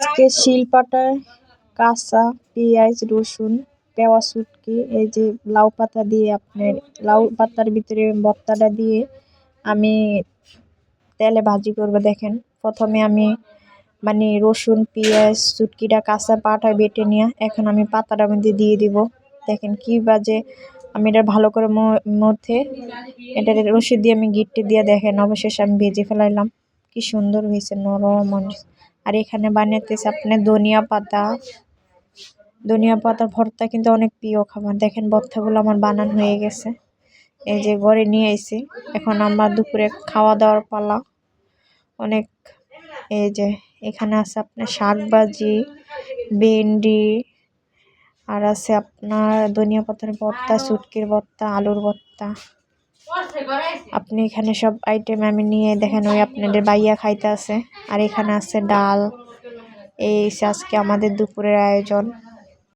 আজকে শিলপাটায় কাঁচা পেঁয়াজ রসুন দেওয়া শুটকি, এই যে লাউ পাতা দিয়ে আপনার লাউ পাতার ভিতরে ভর্তাটা দিয়ে আমি তেলে ভাজি করবো। দেখেন, প্রথমে আমি মানে রসুন পেঁয়াজ শুটকিটা কাঁচা পাটায় বেটে নিয়ে এখন আমি পাতাটার মধ্যে দিয়ে দিব। দেখেন কি বাজে, আমি এটা ভালো করে মধ্যে এটা রশি দিয়ে আমি গিট্টি দিয়ে দেখেন অবশেষে আমি ভেজে ফেলাইলাম। কি সুন্দর হয়েছে, নরম। আর এখানে বানাইতেছে আপনার ধনিয়া পাতার ভর্তা, কিন্তু অনেক প্রিয় খাবার। দেখেন ভর্তাগুলো আমার বানানো হয়ে গেছে, এই যে ঘরে নিয়ে আইছি। এখন আমার দুপুরে খাওয়া দাওয়ার পালা। অনেক এই যে এখানে আছে আপনার শাক ভাজি, ভেন্ডি, আর আছে আপনার ধনিয়া পাতার ভর্তা, শুটকির ভর্তা, আলুর ভর্তা। আপনি এখানে সব আইটেম আমি নিয়ে দেখেন ওই আপনাদের বাইয়া খাইতে আছে। আর এখানে আছে ডাল। এই আজকে আমাদের দুপুরের আয়োজন।